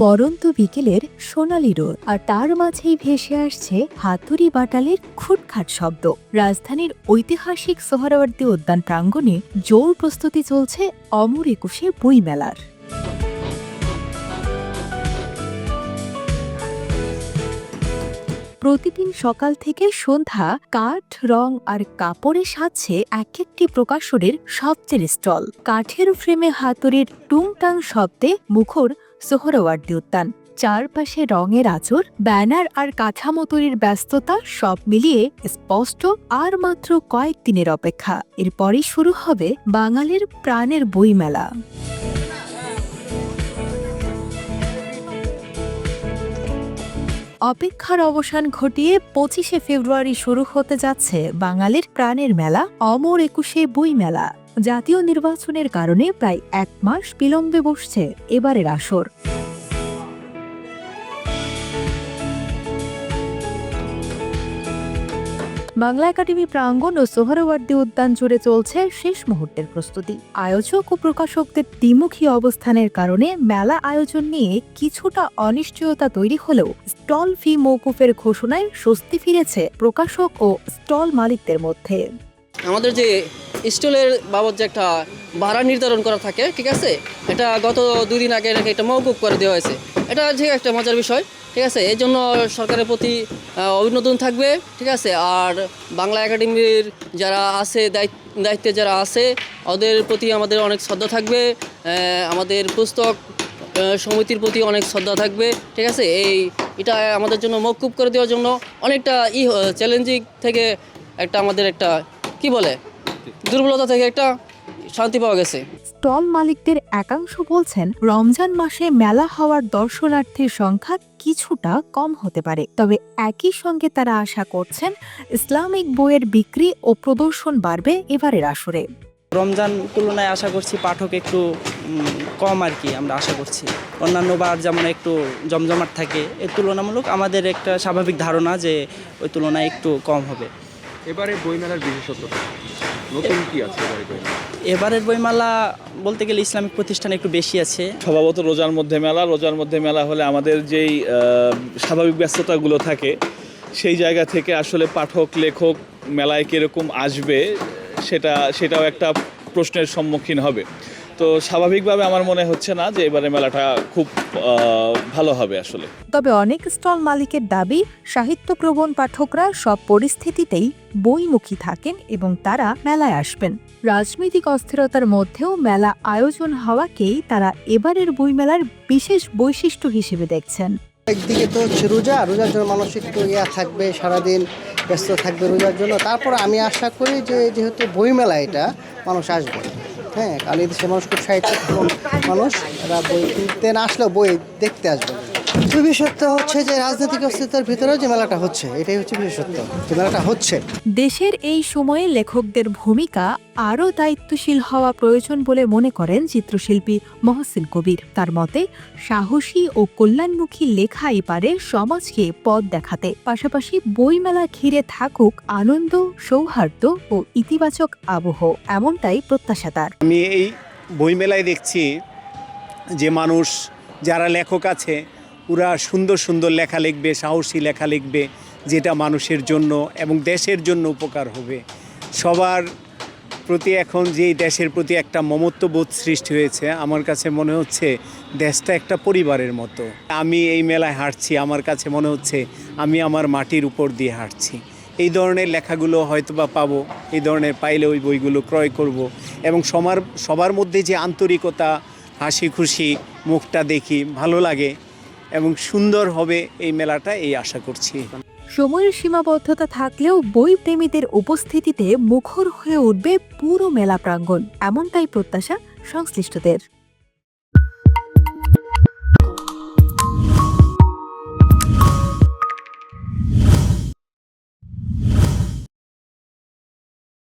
পরন্ত বিকেলের সোনালি রোদ, আর তার মাঝেই ভেসে আসছে হাতুড়ি বাটালের খুটখাট শব্দ। রাজধানীর ঐতিহাসিক সোহরাওয়ার্দী উদ্যান প্রাঙ্গণে জোর প্রস্তুতি চলছে অমর একুশে বইমেলার। প্রতিদিন সকাল থেকে সন্ধ্যা কাঠ, রং আর কাপড়ে সাজছে এক একটি প্রকাশনের সবচেয়ে স্টল। কাঠের ফ্রেমে হাতুড়ির টুংটাং শব্দে মুখর সোহরাওয়ার্দী উদ্যান। চারপাশে রঙের আঁচড়, ব্যানার আর কাঠামো তৈরির ব্যস্ততা সব মিলিয়ে স্পষ্ট আর মাত্র কয়েকদিনের অপেক্ষা। এরপরই শুরু হবে বাঙালির প্রাণের বইমেলা। অপেক্ষার অবসান ঘটিয়ে ২৫শে ফেব্রুয়ারি শুরু হতে যাচ্ছে বাঙালির প্রাণের মেলা অমর একুশে বইমেলা। জাতীয় নির্বাচনের কারণে প্রায় ১ মাস বিলম্বে বসছে এবারের আসর। বাংলা একাডেমি প্রাঙ্গণ ও সোহরাওয়ার্দী উদ্যান জুড়ে চলছে শেষ মুহূর্তের প্রস্তুতি। আয়োজক ও প্রকাশকদের দ্বিমুখী অবস্থানের কারণে মেলা আয়োজন নিয়ে কিছুটা অনিশ্চয়তা তৈরি হলেও স্টল ফি মওকুফের ঘোষণায় স্বস্তি ফিরেছে প্রকাশক ও স্টল মালিকদের মধ্যে। আমাদের যে স্টলের বাবদ যে একটা ভাড়া নির্ধারণ করা থাকে, ঠিক আছে, এটা গত 2 দিন আগে একটা মওকুফ করে দেওয়া হয়েছে। এটা ঠিক একটা মজার বিষয়, ঠিক আছে। এই জন্য সরকারের প্রতি অভিনন্দন থাকবে, ঠিক আছে। আর বাংলা একাডেমির যারা আছে দায়িত্বে যারা আছে ওদের প্রতি আমাদের অনেক শ্রদ্ধা থাকবে, আমাদের পুস্তক সমিতির প্রতি অনেক শ্রদ্ধা থাকবে, ঠিক আছে। এটা আমাদের জন্য মওকুফ করে দেওয়ার জন্য অনেকটা চ্যালেঞ্জিং থেকে একটা আমাদের একটা কি বলে দুর্বলতা থেকে একটা শান্তি পাওয়া গেছে। স্টল মালিকদের একাংশ বলছেন রমজান মাসে মেলা হওয়ার দর্শনার্থীর সংখ্যা কিছুটা কম হতে পারে, তবে একই সঙ্গে তারা আশা করছেন ইসলামিক বইয়ের বিক্রি ও প্রদর্শন বাড়বে এবারের আসরে। রমজান তুলনায় আশা করছি পাঠক একটু কম আর কি, আমরা আশা করছি। অন্যান্য বার যেমন একটু জমজমাট থাকে, এর তুলনামূলক আমাদের একটা স্বাভাবিক ধারণা যে ওই তুলনায় একটু কম হবে। এবারে বইমেলার বিশেষত্বটা নতুন কি আছে? এবারের বইমেলা বলতে গেলে ইসলামিক প্রতিষ্ঠান একটু বেশি আছে। স্বভাবত রোজার মধ্যে মেলা হলে আমাদের যেই স্বাভাবিক ব্যস্ততাগুলো থাকে সেই জায়গা থেকে আসলে পাঠক লেখক মেলায় কীরকম আসবে সেটাও একটা প্রশ্নের সম্মুখীন হবে। তো স্বাভাবিকভাবে আমার মনে হচ্ছে না যে এবারে মেলাটা খুব ভালো হবে আসলে। তবে অনেক স্টল মালিকের দাবি সাহিত্যপ্রবণ পাঠকরা সব পরিস্থিতিতেই বইমুখী থাকেন এবং তারা মেলায় আসবেন। রাজনৈতিক অস্থিরতার মধ্যেও মেলা আয়োজন হওয়াকেই তারা এবারের বইমেলার বিশেষ বৈশিষ্ট্য হিসেবে দেখছেন। একদিকে তো হচ্ছে রোজার জন্য মানুষ একটু থাকবে, সারাদিন ব্যস্ত থাকবে রোজার জন্য। তারপর আমি আশা করি যে যেহেতু বইমেলা এটা মানুষ আসবে, হ্যাঁ, কারণ এই দেশের মানুষ খুব সাহিত্য মানুষ, এরা বই কিনতে না আসলেও বই দেখতে আসবে। বিশেষত্ব হচ্ছে যে রাজনৈতিক অস্থিরতার ভিতরেও যে মেলাটা হচ্ছে, এটাই হচ্ছে বিশেষত্ব, যে মেলাটা হচ্ছে। দেশের এই সময়ে লেখকদের ভূমিকা আরও দায়িত্বশীল হওয়া প্রয়োজন বলে মনে করেন চিত্রশিল্পী মহসিন কবির। তার মতে সাহসী ও কল্যাণমুখী লেখাই পারে সমাজকে পথ দেখাতে। পাশাপাশি বইমেলা ঘিরে থাকুক আনন্দ, সৌহার্দ্য ও ইতিবাচক আবহ, এমনটাই প্রত্যাশা তার। আমি এই বইমেলায় দেখছি যে মানুষ যারা লেখক আছে ওরা সুন্দর সুন্দর লেখা লিখবে, সাহসী লেখা লিখবে, যেটা মানুষের জন্য এবং দেশের জন্য উপকার হবে। সবার প্রতি এখন যেই দেশের প্রতি একটা মমত্ববোধ সৃষ্টি হয়েছে, আমার কাছে মনে হচ্ছে দেশটা একটা পরিবারের মতো। আমি এই মেলায় হাঁটছি, আমার কাছে মনে হচ্ছে আমি আমার মাটির উপর দিয়ে হাঁটছি। এই ধরনের লেখাগুলো হয়তোবা পাবো, এই ধরনের পাইলে ওই বইগুলো ক্রয় করব এবং সবার মধ্যে যে আন্তরিকতা, হাসি খুশি মুখটা দেখি, ভালো লাগে এবং সুন্দর হবে এই মেলাটা, এই আশা করছি। সময়ের সীমাবদ্ধতা থাকলেও বই প্রেমীদের উপস্থিতিতে মুখর হয়ে উঠবে পুরো মেলা প্রাঙ্গণ, এমনটাই প্রত্যাশা সংশ্লিষ্টদের।